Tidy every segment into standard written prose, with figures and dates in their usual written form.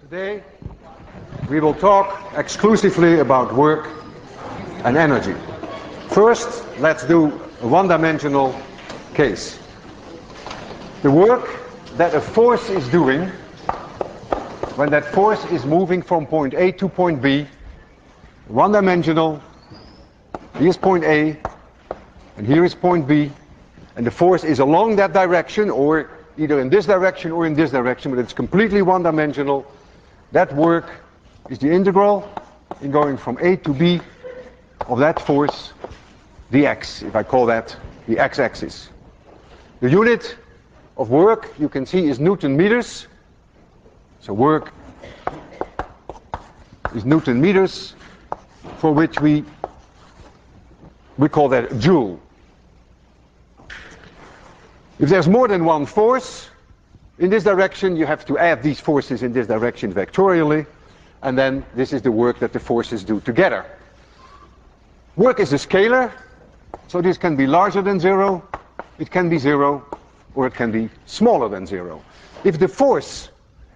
Today we will talk exclusively about work and energy. First, let's do a one-dimensional case. The work that a force is doing when that force is moving from point A to point B, one-dimensional. Here's point A, and here is point B, and the force is along that direction, or either in this direction or in this direction, but it's completely one-dimensional. That work is the integral in going from A to B of that force, dx, if I call that the x-axis. The unit of work, you can see, is Newton meters. So work is Newton meters, for which we call that a joule. If there's more than one force in this direction, you have to add these forces in this direction vectorially, and then this is the work that the forces do together. Work is a scalar, so this can be larger than 0, it can be 0, or it can be smaller than 0. If the force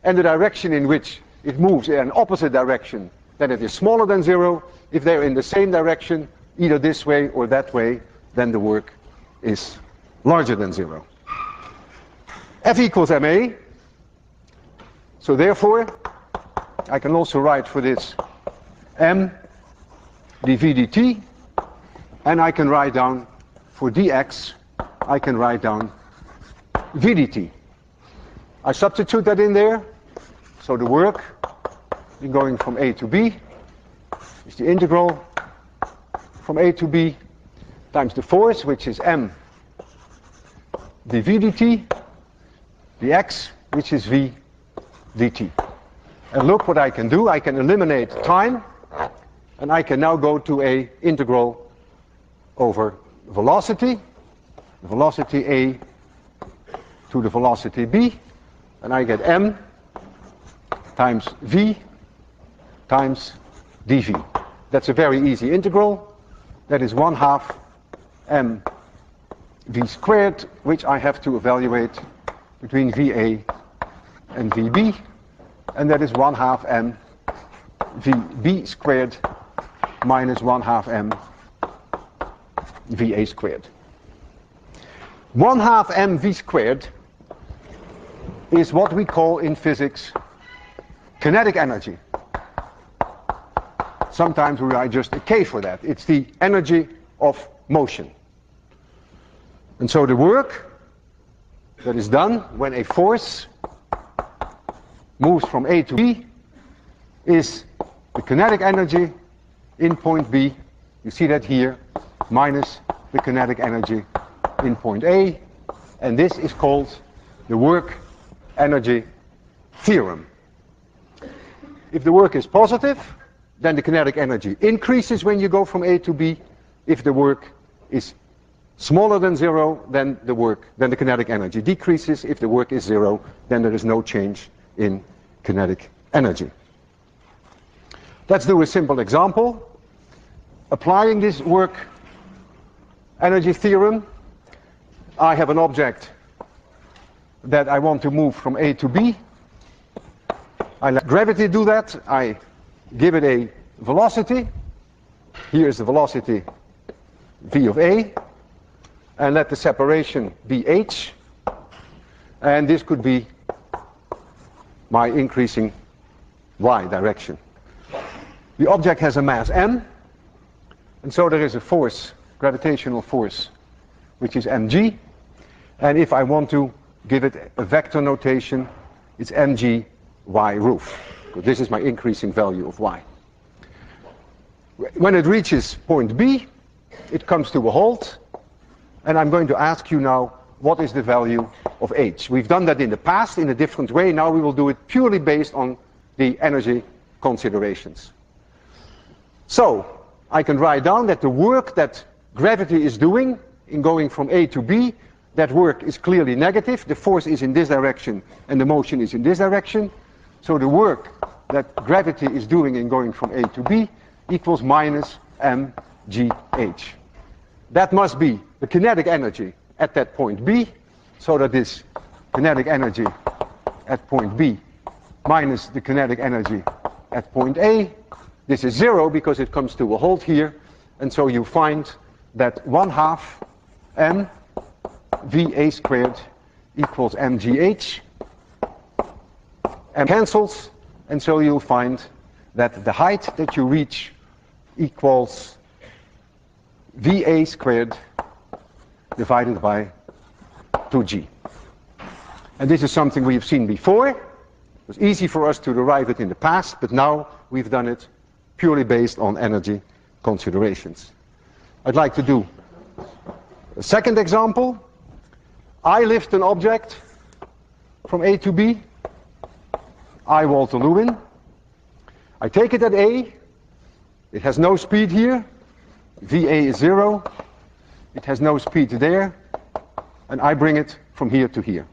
and the direction in which it moves in an opposite direction, then it is smaller than 0. If they're in the same direction, either this way or that way, then the work is larger than 0. F equals ma. So therefore, I can also write for this m dv dt, and I can write down for dx, I can write down v dt. I substitute that in there, so the work in going from A to B is the integral from A to B times the force, which is m dv dt, the x, which is v dt. And look what I can do. I can eliminate time, and I can now go to a integral over velocity, the velocity a to the velocity b, and I get m times v times dv. That's a very easy integral. That is 1/2 m v squared, which I have to evaluate between VA and VB, and that is 1/2 m VB squared minus 1/2 m VA squared. 1/2 m V squared is what we call in physics kinetic energy. Sometimes we write just a K for that. It's the energy of motion. And so the work that is done when a force moves from A to B is the kinetic energy in point B, you see that here, minus the kinetic energy in point A, and this is called the work energy theorem. If the work is positive, then the kinetic energy increases when you go from A to B. If the work is smaller than 0, then the kinetic energy decreases. If the work is 0, then there is no change in kinetic energy. Let's do a simple example. Applying this work energy theorem, I have an object that I want to move from A to B. I let gravity do that. I give it a velocity. Here is the velocity v of A. And let the separation be h, and this could be my increasing y direction. The object has a mass m, and so there is a force, gravitational force, which is mg, and if I want to give it a vector notation, it's mg y roof. This is my increasing value of y. When it reaches point B, it comes to a halt. And I'm going to ask you now, what is the value of h? We've done that in the past in a different way. Now we will do it purely based on the energy considerations. So, I can write down that the work that gravity is doing in going from A to B, that work is clearly negative. The force is in this direction and the motion is in this direction. So the work that gravity is doing in going from A to B equals minus mgh. That must be the kinetic energy at that point B, so that this kinetic energy at point B minus the kinetic energy at point A. This is 0 because it comes to a halt here, and so you find that 1/2 m VA squared equals mgh. M cancels, and so you'll find that the height that you reach equals VA squared divided by 2g. And this is something we have seen before. It was easy for us to derive it in the past, but now we've done it purely based on energy considerations. I'd like to do a second example. I lift an object from A to B. I, Walter Lewin. I take it at A. It has no speed here. VA is 0. It has no speed there. And I bring it from here to here.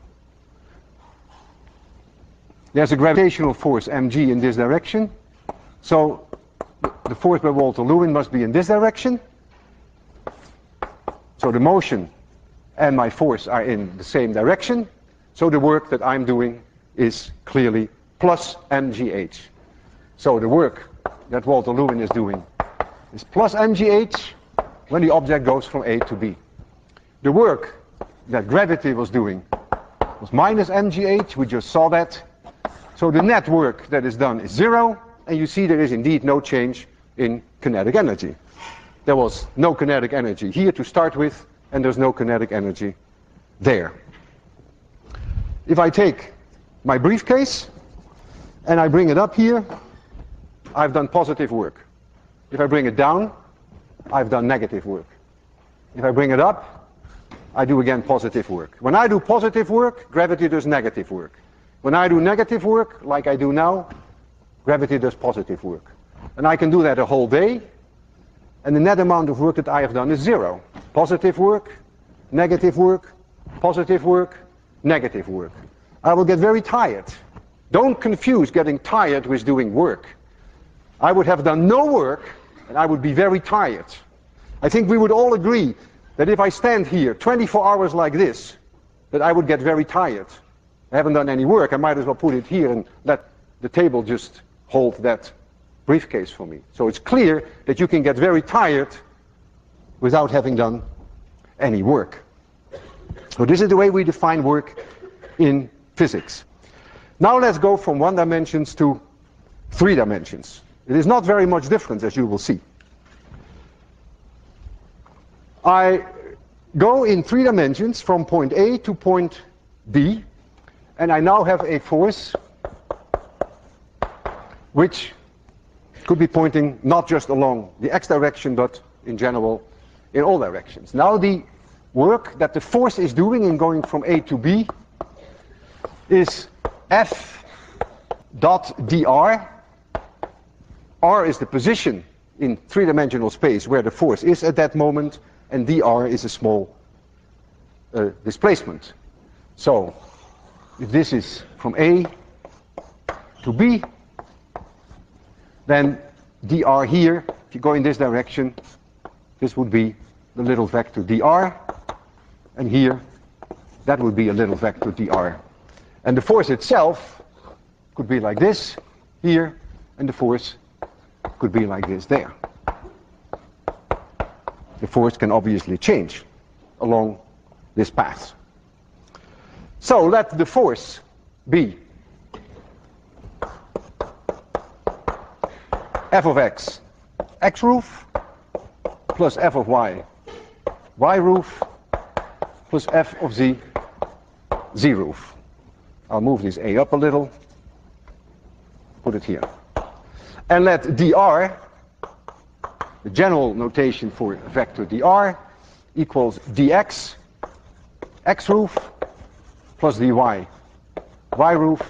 There's a gravitational force mg in this direction. So the force by Walter Lewin must be in this direction. So the motion and my force are in the same direction. So the work that I'm doing is clearly plus mgh. So the work that Walter Lewin is doing is plus mgh when the object goes from A to B. The work that gravity was doing was minus mgh. We just saw that. So the net work that is done is 0, and you see there is indeed no change in kinetic energy. There was no kinetic energy here to start with, and there's no kinetic energy there. If I take my briefcase and I bring it up here, I've done positive work. If I bring it down, I've done negative work. If I bring it up, I do again positive work. When I do positive work, gravity does negative work. When I do negative work, like I do now, gravity does positive work. And I can do that a whole day, and the net amount of work that I have done is 0. Positive work, negative work, positive work, negative work. I will get very tired. Don't confuse getting tired with doing work. I would have done no work, and I would be very tired. I think we would all agree that if I stand here 24 hours like this, that I would get very tired. I haven't done any work. I might as well put it here and let the table just hold that briefcase for me. So it's clear that you can get very tired without having done any work. So this is the way we define work in physics. Now let's go from 1 dimensions to 3 dimensions. It is not very much difference, as you will see. I go in 3 dimensions from point A to point B, and I now have a force which could be pointing not just along the x direction, but in general in all directions. Now the work that the force is doing in going from A to B is F dot dr. R is the position in 3-dimensional space where the force is at that moment, and dr is a small displacement. So if this is from A to B, then dr here, if you go in this direction, this would be the little vector dr, and here that would be a little vector dr. And the force itself could be like this here, and the force could be like this there. The force can obviously change along this path. So let the force be f of x, x roof, plus f of y, y roof, plus f of z, z roof. I'll move this a up a little, put it here. And let dr, the general notation for vector dr, equals dx, x roof, plus dy, y roof,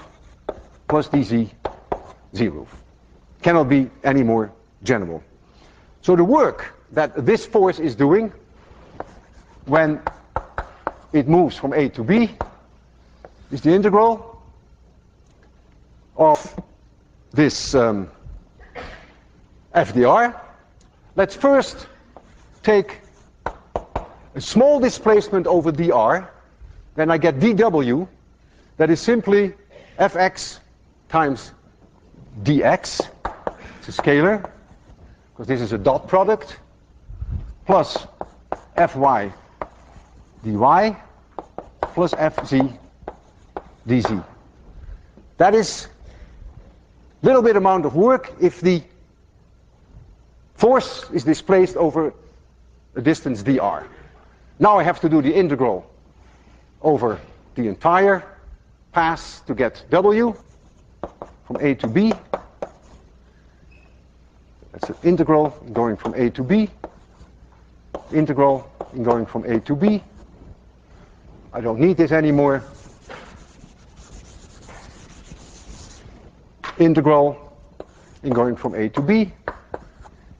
plus dz, z roof. Cannot be any more general. So the work that this force is doing when it moves from A to B is the integral of this FDR. Let's first take a small displacement over dr, then I get dw, that is simply fx times dx, it's a scalar, because this is a dot product, plus fy dy plus fz dz. That is a little bit amount of work if the force is displaced over a distance dr. Now I have to do the integral over the entire pass to get w from a to b. That's an integral going from a to b, integral going from a to b. I don't need this anymore. Integral in going from a to b,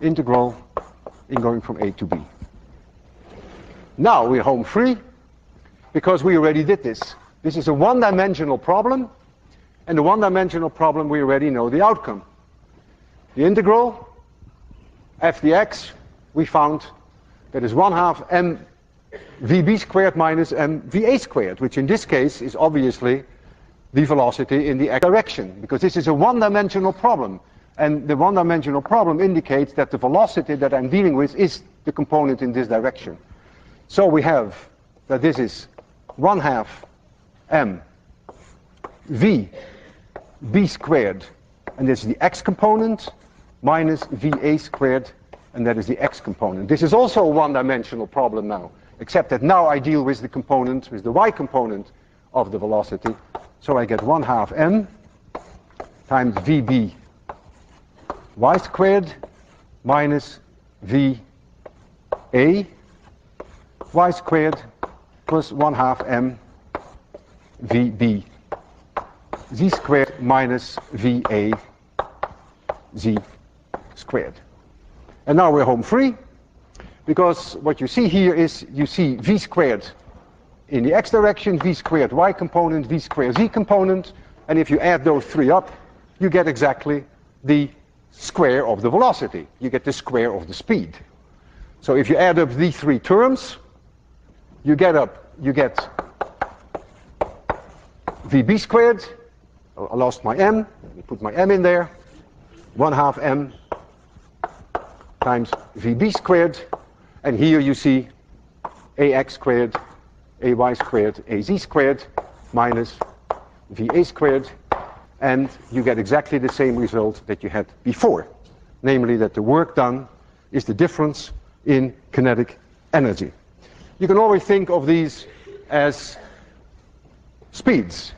integral in going from a to b. Now we're home free because we already did this. This is a one-dimensional problem, and the one-dimensional problem we already know the outcome. The integral f dx, we found that is 1/2 m vb squared minus m va squared, which in this case is obviously the velocity in the x direction, because this is a one-dimensional problem. And the one-dimensional problem indicates that the velocity that I'm dealing with is the component in this direction. So we have that this is 1/2 m v b squared, and this is the x component, minus va squared, and that is the x component. This is also a one-dimensional problem now, except that now I deal with the component, with the y component of the velocity. So I get 1/2 m times vb y squared minus va y squared plus 1/2 m vb z squared minus va z squared. And now we're home free, because what you see here is you see v squared in the x direction, v squared y component, v squared z component, and if you add those three up, you get exactly the square of the velocity. You get the square of the speed. So if you add up these three terms, you get vb squared, I lost my m, let me put my m in there, 1/2 m times vb squared, and here you see ax squared, ay squared, az squared, minus va squared, and you get exactly the same result that you had before, namely that the work done is the difference in kinetic energy. You can always think of these as speeds.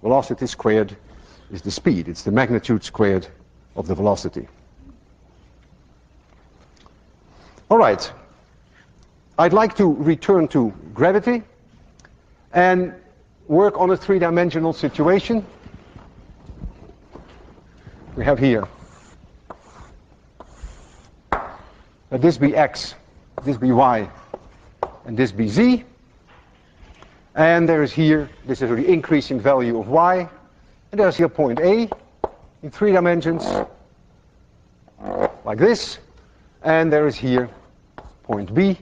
Velocity squared is the speed, it's the magnitude squared of the velocity. All right, I'd like to return to gravity and work on a three-dimensional situation. We have here that this be x, this be y, and this be z. And there is here, this is the increasing value of y, and there's here point A in 3 dimensions, like this, and there is here point B.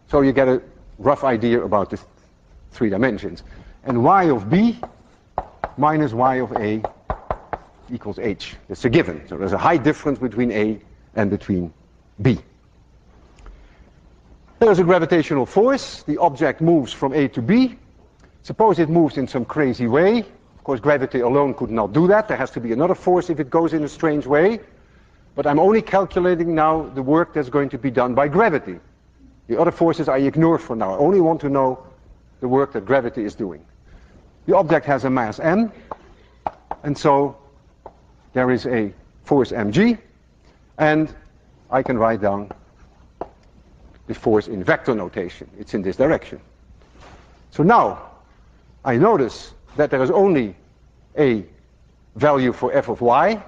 So you get a rough idea about the 3 dimensions. And y of B minus y of A equals h. That's a given. So there's a high difference between A and between B. There's a gravitational force. The object moves from A to B. Suppose it moves in some crazy way. Of course, gravity alone could not do that. There has to be another force if it goes in a strange way. But I'm only calculating now the work that's going to be done by gravity. The other forces I ignore for now. I only want to know the work that gravity is doing. The object has a mass m, and so there is a force mg, and I can write down the force in vector notation. It's in this direction. So now I notice that there is only a value for f of y,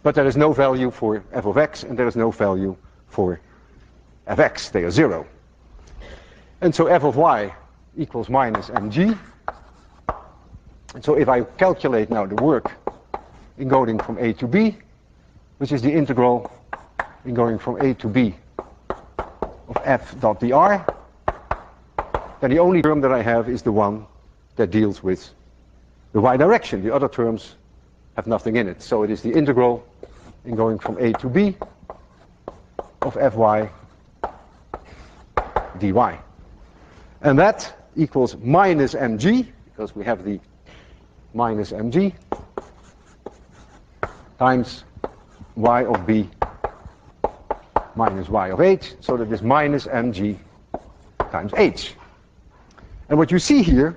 but there is no value for f of x, and there is no value for fx. They are 0. And so f of y equals minus mg. And so if I calculate now the work in going from A to B, which is the integral in going from A to B of f dot dr, then the only term that I have is the one that deals with the y direction. The other terms have nothing in it. So it is the integral in going from a to b of fy dy. And that equals minus mg, because we have the minus mg, times y of b minus y of h, so that is minus mg times h. And what you see here,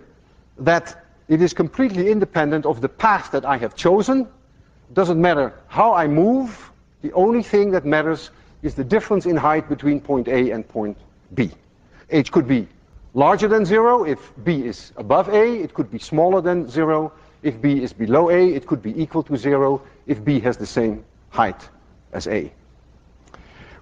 that it is completely independent of the path that I have chosen. It doesn't matter how I move. The only thing that matters is the difference in height between point A and point B. H could be larger than 0 if B is above A. It could be smaller than 0 if B is below A. It could be equal to 0 if B has the same height as A.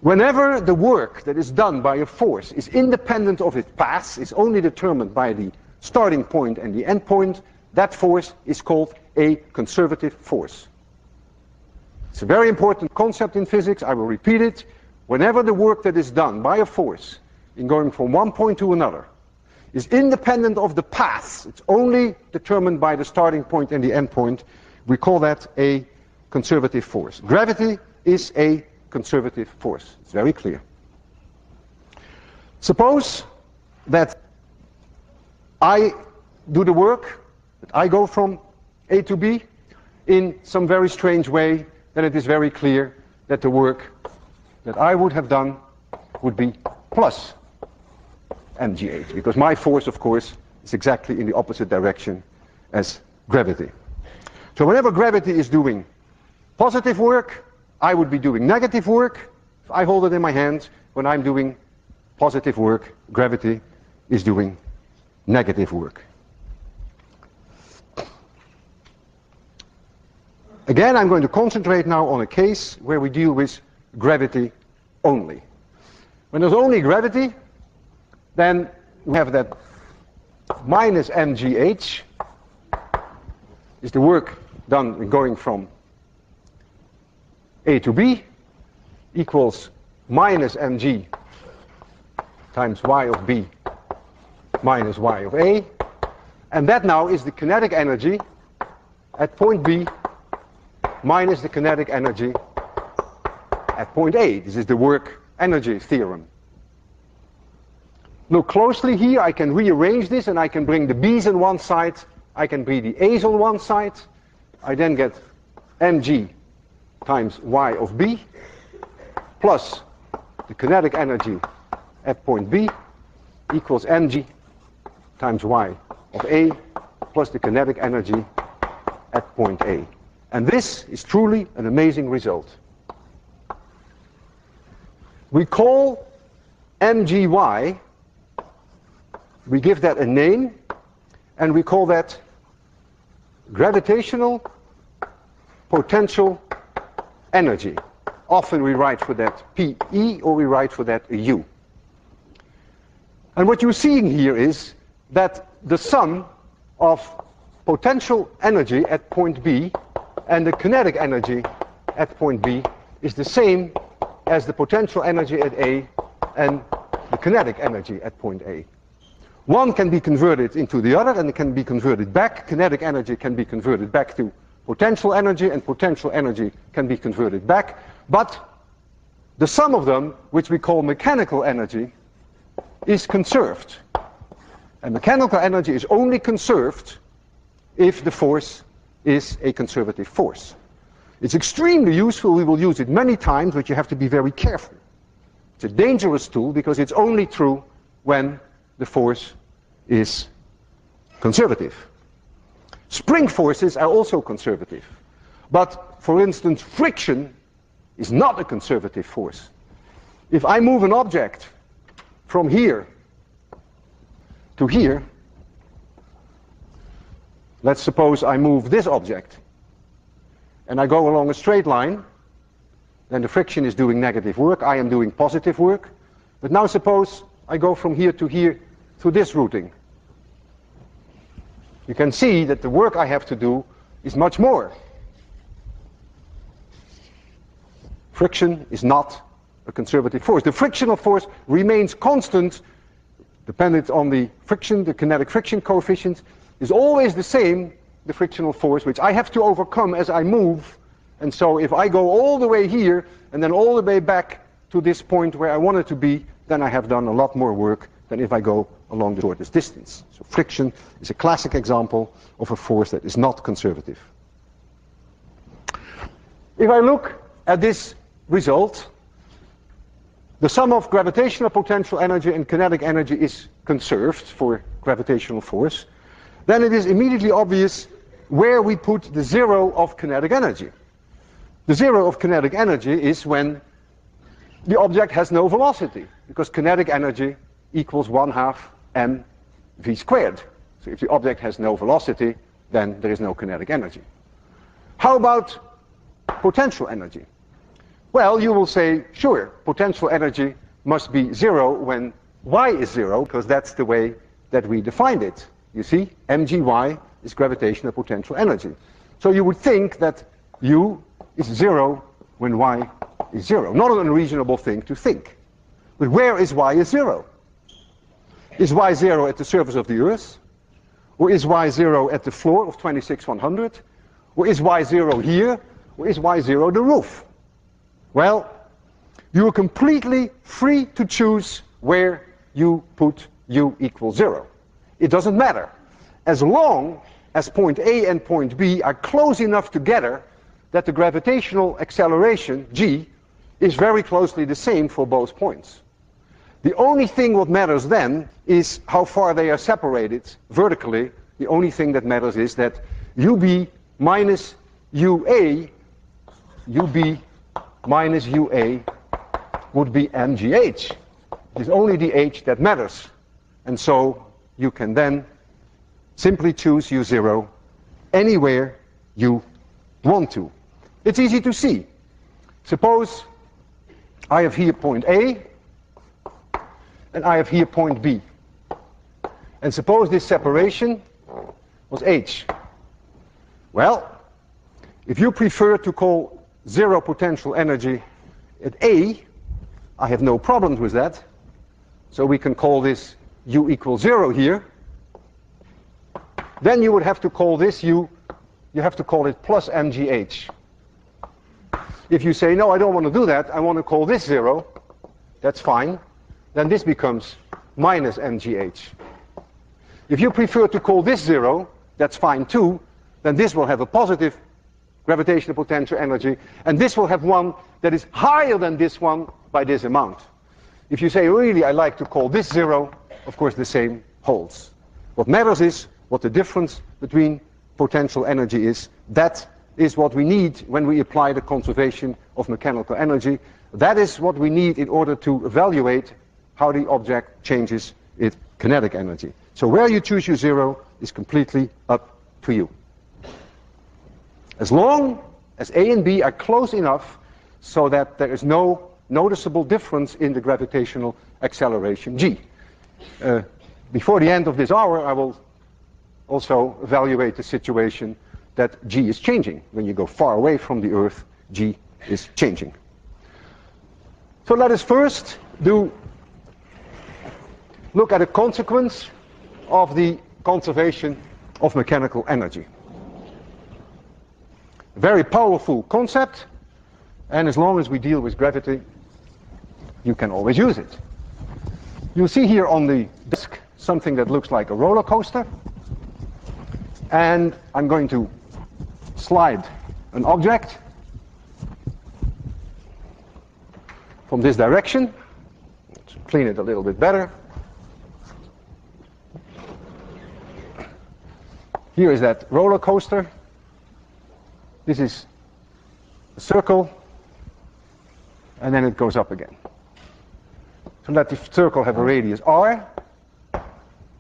Whenever the work that is done by a force is independent of its path, is only determined by the starting point and the end point, that force is called a conservative force. It's a very important concept in physics. I will repeat it. Whenever the work that is done by a force in going from one point to another is independent of the path, it's only determined by the starting point and the end point, we call that a conservative force. Gravity is a conservative force. It's very clear. Suppose that I do the work, that I go from A to B in some very strange way, then it is very clear that the work that I would have done would be plus mgh, because my force, of course, is exactly in the opposite direction as gravity. So whenever gravity is doing positive work, I would be doing negative work. If I hold it in my hand, when I'm doing positive work, gravity is doing negative work. Again, I'm going to concentrate now on a case where we deal with gravity only. When there's only gravity, then we have that minus mgh is the work done going from A to B, equals minus mg times y of b minus y of a, and that now is the kinetic energy at point B minus the kinetic energy at point A. This is the work energy theorem. Look closely here. I can rearrange this and I can bring the b's on one side, I can bring the a's on one side. I then get mg times y of b plus the kinetic energy at point B equals mg times y of a plus the kinetic energy at point A. And this is truly an amazing result. We call mgy, we give that a name, and we call that gravitational potential energy. Often we write for that PE, or we write for that a U. And what you're seeing here is that the sum of potential energy at point B and the kinetic energy at point B is the same as the potential energy at A and the kinetic energy at point A. One can be converted into the other, and it can be converted back. Kinetic energy can be converted back to potential energy, and potential energy can be converted back. But the sum of them, which we call mechanical energy, is conserved. And mechanical energy is only conserved if the force is a conservative force. It's extremely useful. We will use it many times, but you have to be very careful. It's a dangerous tool because it's only true when the force is conservative. Spring forces are also conservative. But, for instance, friction is not a conservative force. If I move an object from here to here, let's suppose I move this object, and I go along a straight line, then the friction is doing negative work, I am doing positive work. But now suppose I go from here to here through this routing. You can see that the work I have to do is much more. Friction is not a conservative force. The frictional force remains constant dependent on the friction, the kinetic friction coefficient, is always the same, the frictional force, which I have to overcome as I move. And so if I go all the way here and then all the way back to this point where I want it to be, then I have done a lot more work than if I go along the shortest distance. So friction is a classic example of a force that is not conservative. If I look at this result, the sum of gravitational potential energy and kinetic energy is conserved for gravitational force, then it is immediately obvious where we put the zero of kinetic energy. The zero of kinetic energy is when the object has no velocity, because kinetic energy equals 1/2 mv squared. So if the object has no velocity, then there is no kinetic energy. How about potential energy? Well, you will say, sure, potential energy must be zero when y is zero, because that's the way that we defined it. You see, mgy is gravitational potential energy. So you would think that u is zero when y is zero. Not an unreasonable thing to think. But where is y is zero? Is y zero at the surface of the Earth? Or is y zero at the floor of 26,100? Or is y zero here? Or is y zero the roof? Well, you are completely free to choose where you put u equals zero. It doesn't matter. As long as point A and point B are close enough together that the gravitational acceleration, g, is very closely the same for both points. The only thing what matters then is how far they are separated vertically. The only thing that matters is that ub minus ua, ub minus ua would be mgh. It is only the h that matters. And so you can then simply choose u0 anywhere you want to. It's easy to see. Suppose I have here point A and I have here point B. And suppose this separation was h. Well, if you prefer to call zero potential energy at A, I have no problems with that. So we can call this u equals 0 here. Then you would have to call this u, you have to call it plus mgh. If you say, no, I don't want to do that, I want to call this 0, that's fine. Then this becomes minus mgh. If you prefer to call this 0, that's fine too. Then this will have a positive gravitational potential energy, and this will have one that is higher than this one by this amount. If you say, really, I like to call this 0, of course the same holds. What matters is what the difference between potential energy is. That is what we need when we apply the conservation of mechanical energy. That is what we need in order to evaluate how the object changes its kinetic energy. So where you choose u0 is completely up to you. As long as A and B are close enough so that there is no noticeable difference in the gravitational acceleration g. Before the end of this hour, I will also evaluate the situation that g is changing. When you go far away from the Earth, g is changing. So let us first look at a consequence of the conservation of mechanical energy. A very powerful concept, and as long as we deal with gravity, you can always use it. You'll see here on the disk something that looks like a roller coaster, and I'm going to slide an object from this direction. Let's clean it a little bit better. Here is that roller coaster. This is a circle, and then it goes up again. So let the circle have a radius r.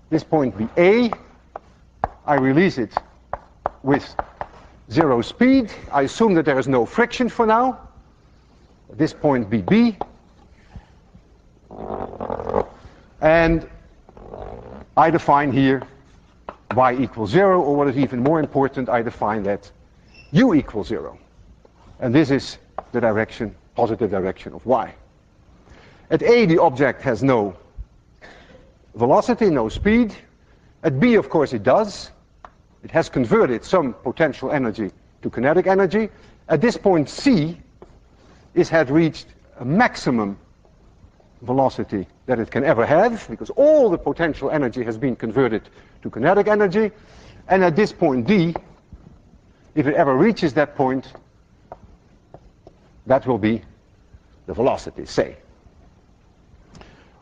This point be A. I release it with 0 speed. I assume that there is no friction for now. This point be B. And I define here y equals 0, or what is even more important, I define that u equals 0. And this is the direction, positive direction of y. At A, the object has no velocity, no speed. At B, of course, it does. It has converted some potential energy to kinetic energy. At this point, C, it had reached a maximum velocity that it can ever have, because all the potential energy has been converted to kinetic energy. And at this point, D, if it ever reaches that point, that will be the velocity, say.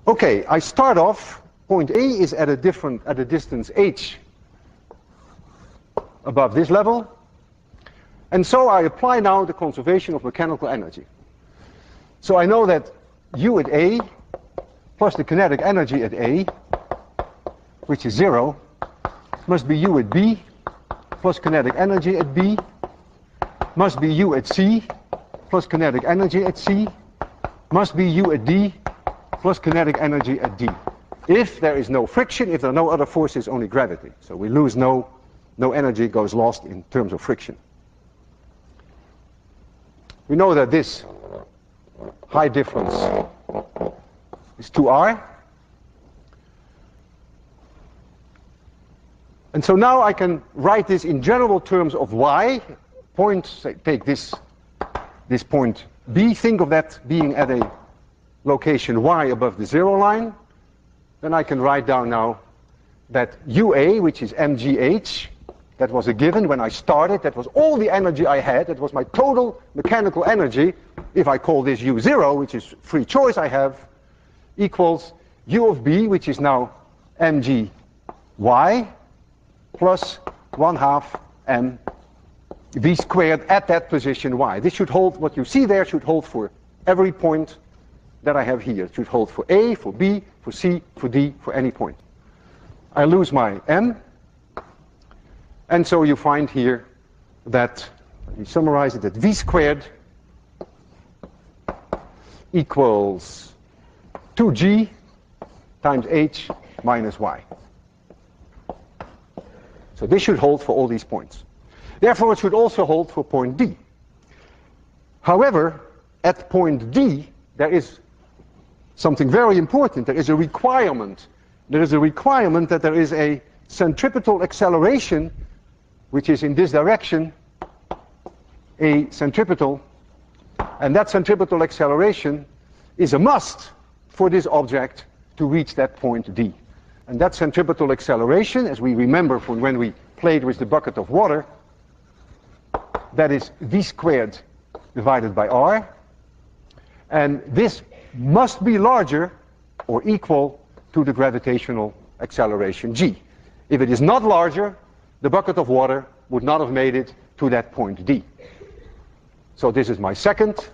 Okay, I start off, point A is at a distance h above this level. And so I apply now the conservation of mechanical energy. So I know that U at A plus the kinetic energy at A, which is 0, must be U at B plus kinetic energy at B, must be U at C plus kinetic energy at C, must be U at D plus kinetic energy at D. If there is no friction, if there are no other forces, only gravity. So we lose no energy goes lost in terms of friction. We know that this high difference is 2r. And so now I can write this in general terms of y. Point, say, take this point B, think of that being at a location y above the 0 line. Then I can write down now that UA, which is mgh, that was a given when I started, that was all the energy I had, that was my total mechanical energy. If I call this U0, which is free choice I have, equals U of B, which is now mgy plus 1/2 m v squared at that position y. This should hold, what you see there should hold for every point that I have here. It should hold for A, for B, for C, for D, for any point. I lose my m, and so you find here that, let me summarize it, that v squared equals 2g times h minus y. So this should hold for all these points. Therefore, it should also hold for point D. However, at point D, there is something very important. There is a requirement. There is a requirement that there is a centripetal acceleration, which is in this direction, a centripetal. And that centripetal acceleration is a must for this object to reach that point D. And that centripetal acceleration, as we remember from when we played with the bucket of water, that is v squared divided by r. And this must be larger or equal to the gravitational acceleration g. If it is not larger, the bucket of water would not have made it to that point D. So this is my second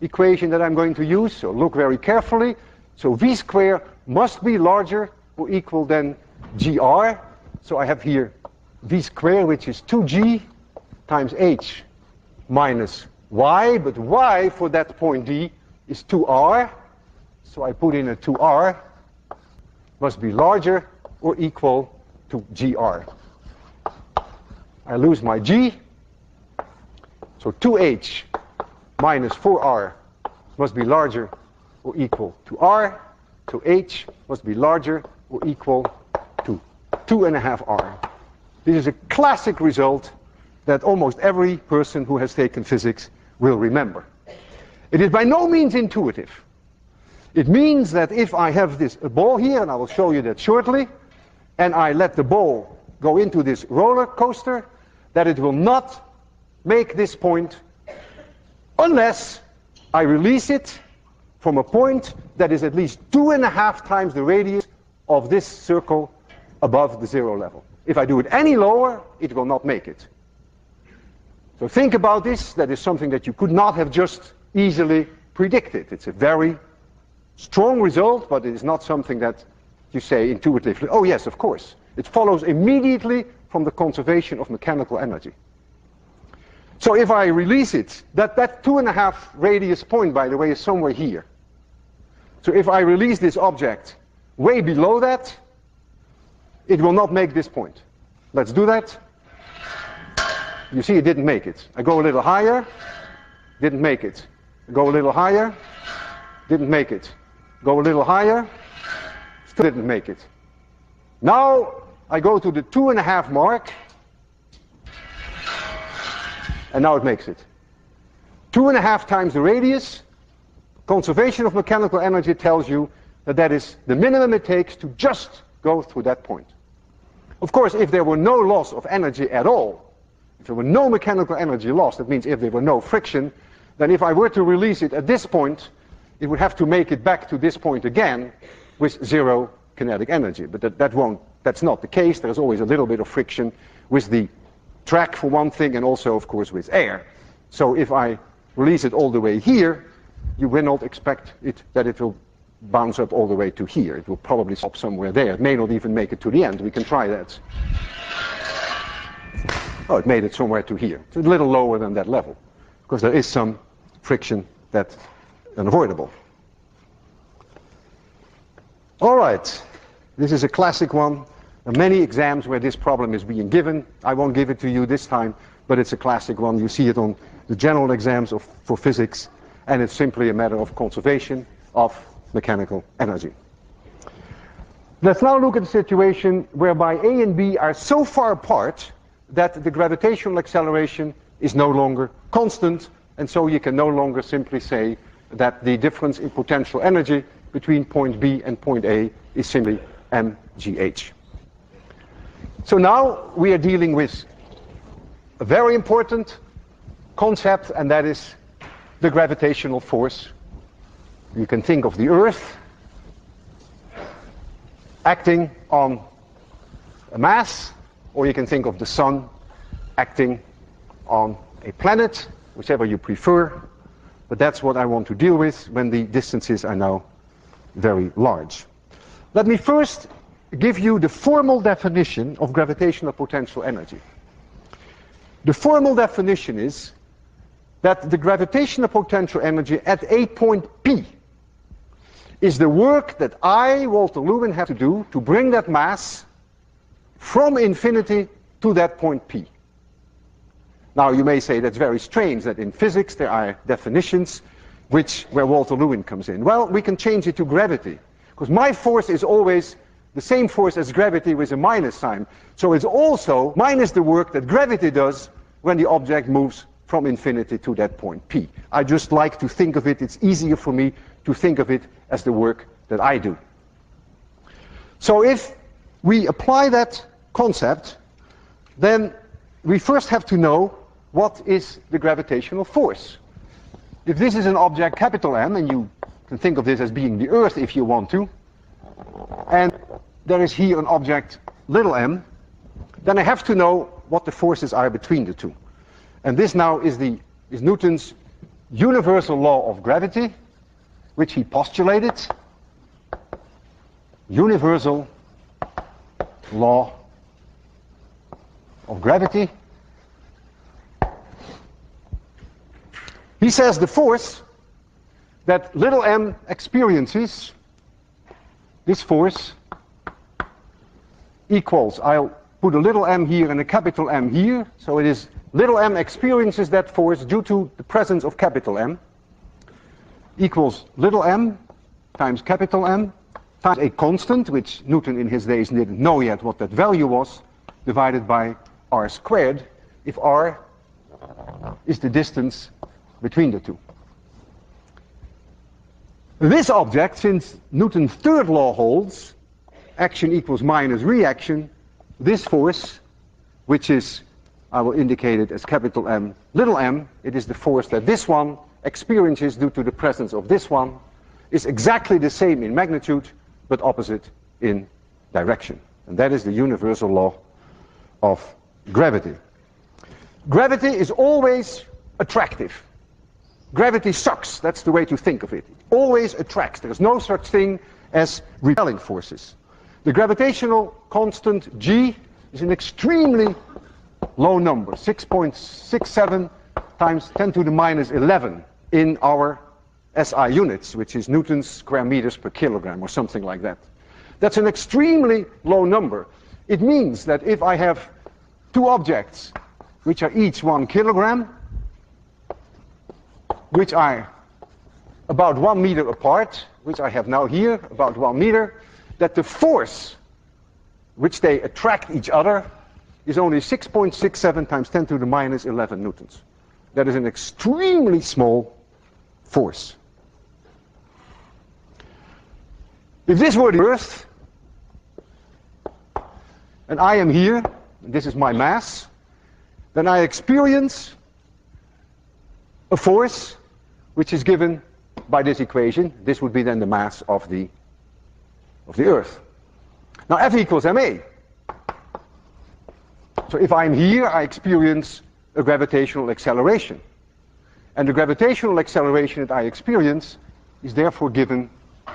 equation that I'm going to use. So look very carefully. So v squared must be larger or equal than gr. So I have here v squared, which is 2g times h minus y, but y for that point D is 2r. So I put in a 2r, must be larger or equal to gr. I lose my g, so 2h minus 4r must be larger or equal to r, so h must be larger or equal to 2.5r. This is a classic result that almost every person who has taken physics will remember. It is by no means intuitive. It means that if I have a ball here, and I will show you that shortly, and I let the ball go into this roller coaster, that it will not make this point unless I release it from a point that is at least 2.5 times the radius of this circle above the 0 level. If I do it any lower, it will not make it. So think about this. That is something that you could not have just easily predicted. It's a very strong result, but it is not something that you say intuitively, oh yes, of course. It follows immediately from the conservation of mechanical energy. So if I release it, that 2.5 radius point, by the way, is somewhere here. So if I release this object way below that, it will not make this point. Let's do that. You see, it didn't make it. I go a little higher, didn't make it. Go a little higher, didn't make it. Go a little higher, didn't make it. Now I go to the 2.5 mark, and now it makes it. 2.5 times the radius. Conservation of mechanical energy tells you that that is the minimum it takes to just go through that point. Of course, if there were no loss of energy at all, if there were no mechanical energy lost, that means if there were no friction, then if I were to release it at this point, it would have to make it back to this point again with 0 kinetic energy. But that's not the case. There's always a little bit of friction with the track for one thing, and also of course with air. So if I release it all the way here, you will not expect that it will bounce up all the way to here. It will probably stop somewhere there. It may not even make it to the end. We can try that. Oh, it made it somewhere to here. It's a little lower than that level, because there is some friction that's unavoidable. All right, this is a classic one. There are many exams where this problem is being given. I won't give it to you this time, but it's a classic one. You see it on the general exams for physics, and it's simply a matter of conservation of mechanical energy. Let's now look at a situation whereby A and B are so far apart that the gravitational acceleration is no longer constant, and so you can no longer simply say that the difference in potential energy between point B and point A is simply mgh. So now we are dealing with a very important concept, and that is the gravitational force. You can think of the Earth acting on a mass, or you can think of the Sun acting on a planet, whichever you prefer. But that's what I want to deal with when the distances are now very large. Let me first give you the formal definition of gravitational potential energy. The formal definition is that the gravitational potential energy at a point P is the work that I, Walter Lewin, have to do to bring that mass from infinity to that point P. Now you may say that's very strange that in physics there are definitions where Walter Lewin comes in. Well, we can change it to gravity, because my force is always the same force as gravity with a minus sign. So it's also minus the work that gravity does when the object moves from infinity to that point P. I just like to think of it, it's easier for me to think of it as the work that I do. So if we apply that concept, then we first have to know what is the gravitational force. If this is an object capital M, and you can think of this as being the Earth if you want to, and there is here an object little m, then I have to know what the forces are between the two. And this now is Newton's universal law of gravity, which he postulated. Universal law of gravity. He says the force that little m experiences, this force, equals, I'll put a little m here and a capital M here, so it is little m experiences that force due to the presence of capital M, equals little m times capital M times a constant, which Newton in his days didn't know yet what that value was, divided by r squared, if r is the distance between the two. This object, since Newton's third law holds, action equals minus reaction, this force, which is, I will indicate it as capital M, little m, it is the force that this one experiences due to the presence of this one, is exactly the same in magnitude, but opposite in direction. And that is the universal law of gravity. Gravity is always attractive. Gravity sucks, that's the way to think of it. It always attracts. There is no such thing as repelling forces. The gravitational constant G is an extremely low number, 6.67 times 10 to the minus 11 in our SI units, which is Newton's square meters per kilogram or something like that. That's an extremely low number. It means that if I have two objects which are each 1 kilogram, which are about 1 meter apart, which I have now here, about 1 meter, that the force which they attract each other is only 6.67 times 10 to the minus 11 newtons. That is an extremely small force. If this were the Earth, and I am here, and this is my mass, then I experience a force which is given by this equation. This would be then the mass of the Earth. Now F equals ma. So if I'm here, I experience a gravitational acceleration. And the gravitational acceleration that I experience is therefore given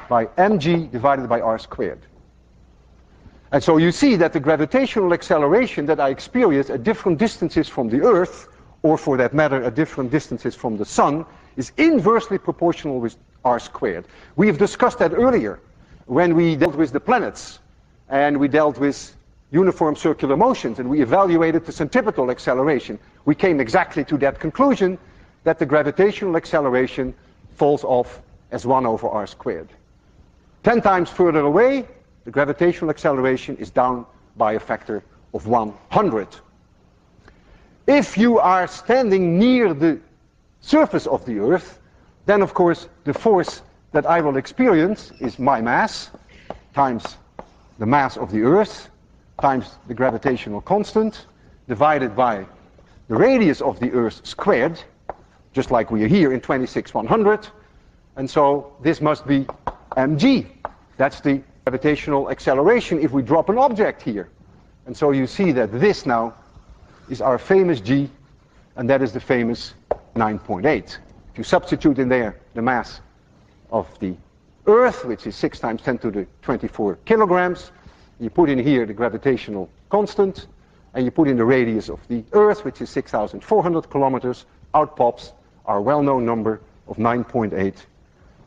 by mg divided by r squared. And so you see that the gravitational acceleration that I experience at different distances from the Earth, or for that matter at different distances from the Sun, is inversely proportional with r squared. We have discussed that earlier when we dealt with the planets and we dealt with uniform circular motions and we evaluated the centripetal acceleration. We came exactly to that conclusion, that the gravitational acceleration falls off as 1 over r squared. 10 times further away, the gravitational acceleration is down by a factor of 100. If you are standing near the surface of the Earth, then of course the force that I will experience is my mass times the mass of the Earth times the gravitational constant divided by the radius of the Earth squared, just like we are here in 26/100. And so this must be mg. That's the gravitational acceleration if we drop an object here. And so you see that this now is our famous g, and that is the famous 9.8. If you substitute in there the mass of the Earth, which is 6 times 10 to the 24 kilograms, you put in here the gravitational constant, and you put in the radius of the Earth, which is 6,400 kilometers, out pops our well-known number of 9.8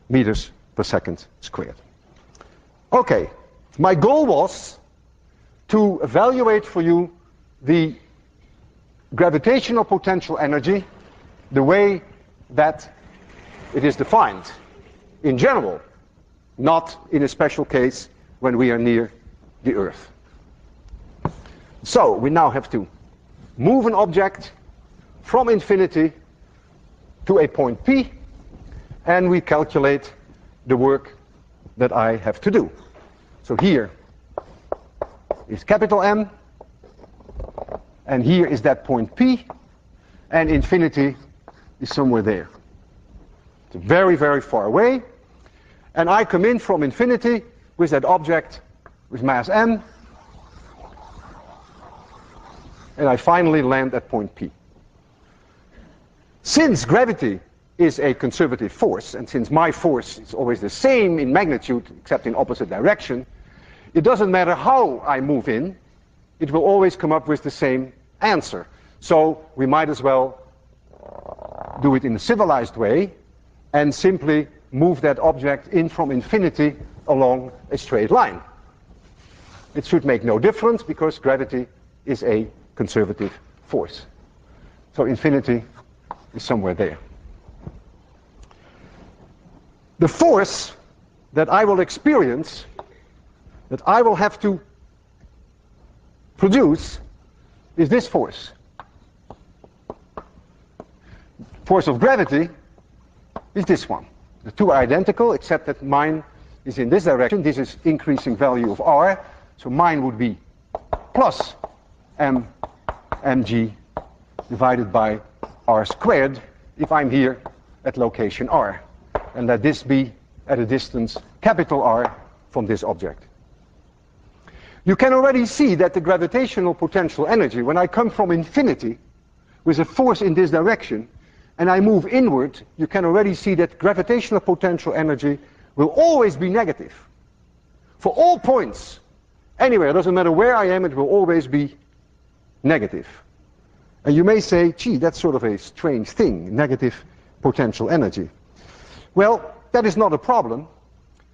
meters per second squared. Okay, my goal was to evaluate for you the gravitational potential energy the way that it is defined in general, not in a special case when we are near the Earth. So we now have to move an object from infinity to a point P, and we calculate the work that I have to do. So here is capital M, and here is that point P, and infinity is somewhere there. It's very, very far away, and I come in from infinity with that object with mass m, and I finally land at point P. Since gravity is a conservative force, and since my force is always the same in magnitude except in opposite direction, it doesn't matter how I move in, it will always come up with the same answer. So we might as well do it in a civilized way and simply move that object in from infinity along a straight line. It should make no difference because gravity is a conservative force. So infinity is somewhere there. The force that I will experience, that I will have to produce, is this force. Force of gravity is this one. The two are identical except that mine is in this direction. This is increasing value of r. So mine would be plus mg divided by r squared if I'm here at location r. And let this be at a distance capital R from this object. You can already see that the gravitational potential energy, when I come from infinity with a force in this direction and I move inward, you can already see that gravitational potential energy will always be negative. For all points, anywhere, it doesn't matter where I am, it will always be negative. And you may say, gee, that's sort of a strange thing, negative potential energy. Well, that is not a problem.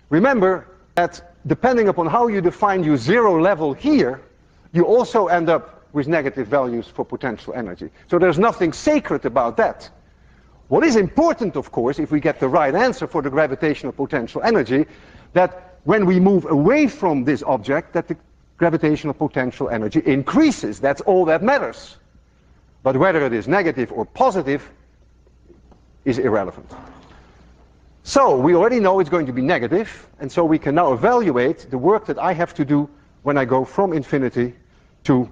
Remember that depending upon how you define your zero level here, you also end up with negative values for potential energy. So there's nothing sacred about that. What is important, of course, if we get the right answer for the gravitational potential energy, that when we move away from this object that the gravitational potential energy increases. That's all that matters. But whether it is negative or positive is irrelevant. So we already know it's going to be negative, and so we can now evaluate the work that I have to do when I go from infinity to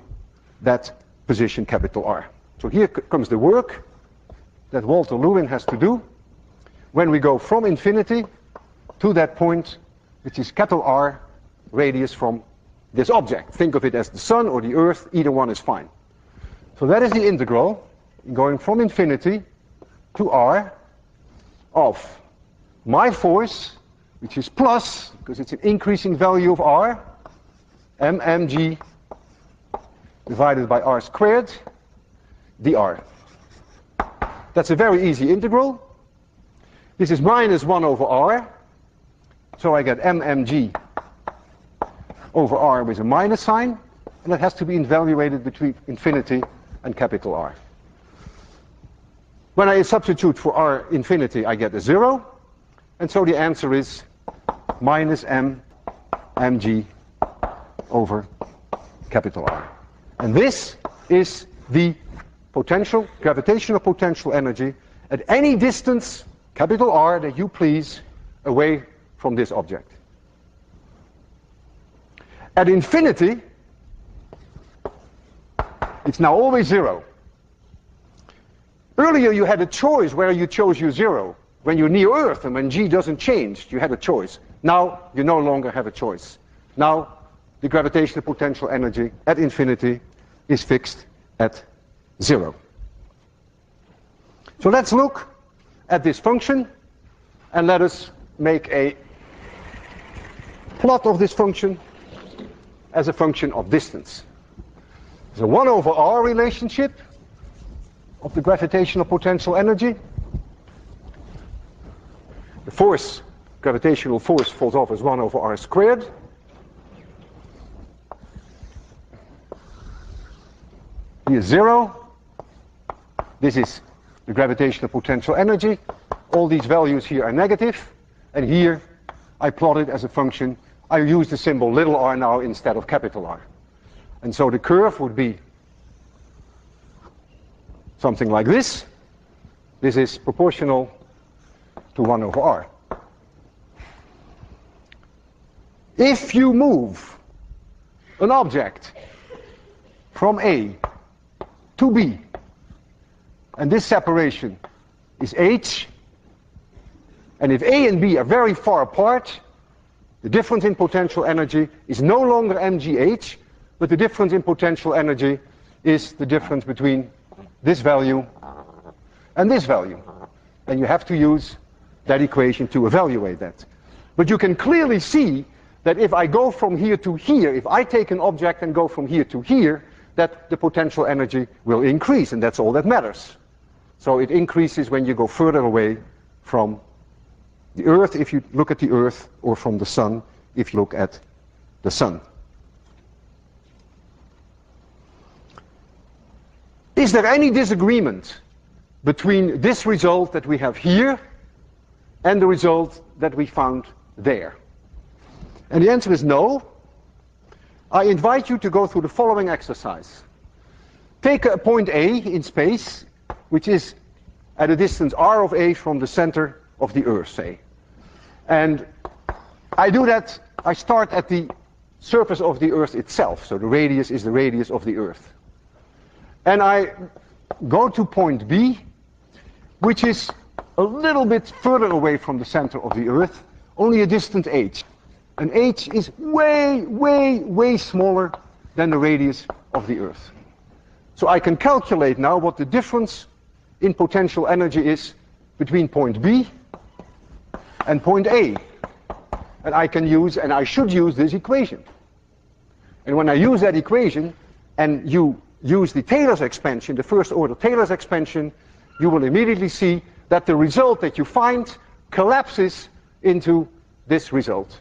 that position capital R. So here comes the work that Walter Lewin has to do when we go from infinity to that point which is capital R radius from this object. Think of it as the sun or the earth, either one is fine. So that is the integral going from infinity to R of my force, which is plus, because it's an increasing value of R, mg divided by R squared dr. That's a very easy integral. This is minus 1 over R, so I get mmg over R with a minus sign, and that has to be evaluated between infinity and capital R. When I substitute for R infinity, I get a 0, and so the answer is minus mg over capital R. And this is the potential, gravitational potential energy at any distance, capital R, that you please, away from this object. At infinity, it's now always 0. Earlier you had a choice where you chose your 0. When you're near Earth and when g doesn't change, you had a choice. Now you no longer have a choice. Now the gravitational potential energy at infinity is fixed at 0. So let's look at this function and let us make a plot of this function as a function of distance. There's a 1 over R relationship of the gravitational potential energy. The force, gravitational force, falls off as 1 over R squared. Here 0. This is the gravitational potential energy. All these values here are negative, and here I plot it as a function. I use the symbol little r now instead of capital R. And so the curve would be something like this. This is proportional to 1 over R. If you move an object from A to B, and this separation is h, and if A and B are very far apart, the difference in potential energy is no longer mgh, but the difference in potential energy is the difference between this value and this value. And you have to use that equation to evaluate that. But you can clearly see that if I go from here to here, if I take an object and go from here to here, that the potential energy will increase, and that's all that matters. So it increases when you go further away from the Earth, if you look at the Earth, or from the Sun, if you look at the Sun. Is there any disagreement between this result that we have here and the result that we found there? And the answer is no. I invite you to go through the following exercise. Take a point A in space, which is at a distance r of A from the center of the Earth, say. And I do that, I start at the surface of the Earth itself, so the radius is the radius of the Earth. And I go to point B, which is a little bit further away from the center of the Earth, only a distance h. And h is way, way, way smaller than the radius of the Earth. So I can calculate now what the difference in potential energy is between point B and point A. And I can use, and I should use, this equation. And when I use that equation, and you use the Taylor's expansion, the first order Taylor's expansion, you will immediately see that the result that you find collapses into this result.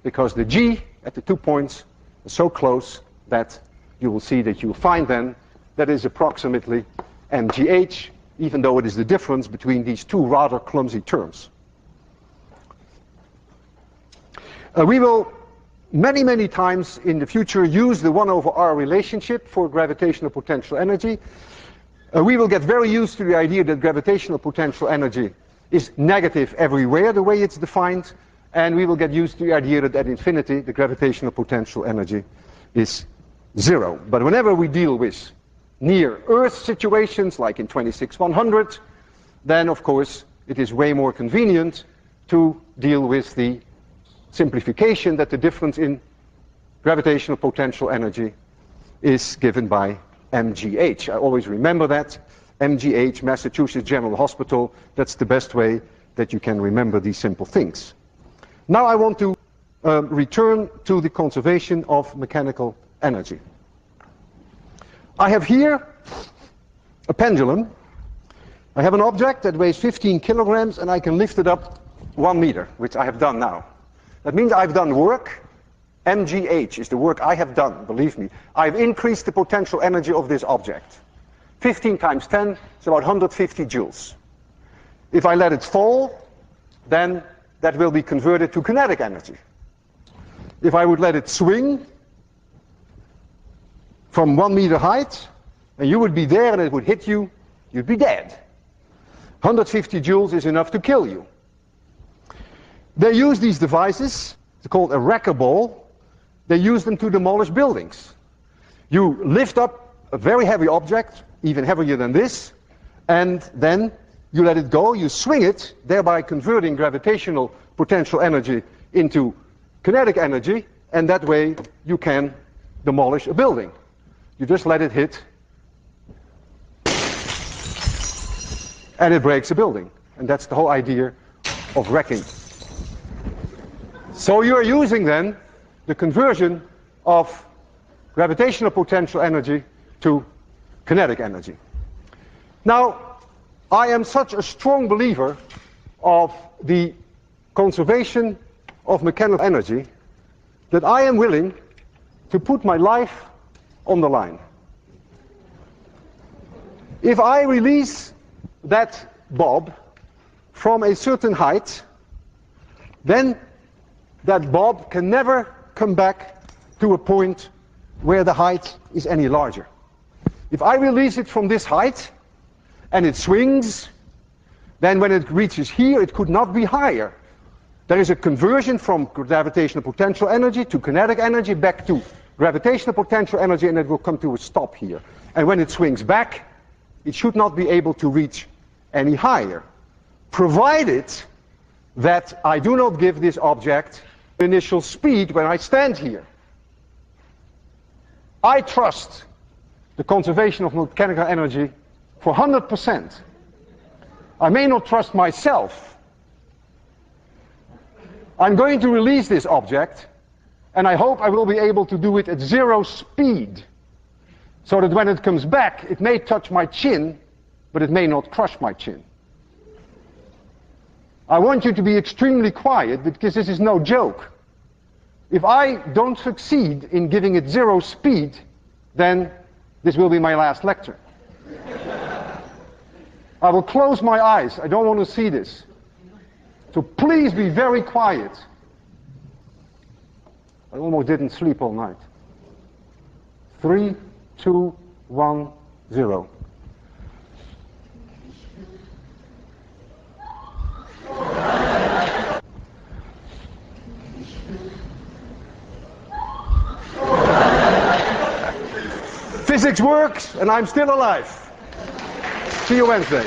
Because the G at the 2 points is so close that you will see that you will find then that is approximately mgh, even though it is the difference between these two rather clumsy terms. We will many times in the future use the 1/r relationship for gravitational potential energy. We will get very used to the idea that gravitational potential energy is negative everywhere, the way it's defined, and we will get used to the idea that at infinity the gravitational potential energy is 0. But whenever we deal with near Earth situations, like in 26-100, then of course it is way more convenient to deal with the simplification that the difference in gravitational potential energy is given by mgh. I always remember that. mgh, Massachusetts General Hospital, that's the best way that you can remember these simple things. Now I want to return to the conservation of mechanical energy. I have here a pendulum. I have an object that weighs 15 kilograms and I can lift it up 1 meter, which I have done now. That means I've done work. mgh is the work I have done, believe me. I've increased the potential energy of this object. 15 times 10 is about 150 joules. If I let it fall, then that will be converted to kinetic energy. If I would let it swing from 1 meter height, and you would be there and it would hit you, you'd be dead. 150 joules is enough to kill you. They use these devices, it's called a wrecker ball. They use them to demolish buildings. You lift up a very heavy object, even heavier than this, and then you let it go, you swing it, thereby converting gravitational potential energy into kinetic energy, and that way you can demolish a building. You just let it hit, and it breaks a building. And that's the whole idea of wrecking. So you are using then the conversion of gravitational potential energy to kinetic energy. Now, I am such a strong believer of the conservation of mechanical energy that I am willing to put my life on the line. If I release that bob from a certain height, then that bob can never come back to a point where the height is any larger. If I release it from this height and it swings, then when it reaches here it could not be higher. There is a conversion from gravitational potential energy to kinetic energy back to gravitational potential energy, and it will come to a stop here. And when it swings back, it should not be able to reach any higher, provided that I do not give this object initial speed when I stand here. I trust the conservation of mechanical energy for 100%. I may not trust myself. I'm going to release this object, and I hope I will be able to do it at 0 speed, so that when it comes back, it may touch my chin, but it may not crush my chin. I want you to be extremely quiet, because this is no joke. If I don't succeed in giving it 0 speed, then this will be my last lecture. I will close my eyes. I don't want to see this. So please be very quiet. I almost didn't sleep all night. 3, 2, 1, 0. Physics works, and I'm still alive. See you Wednesday.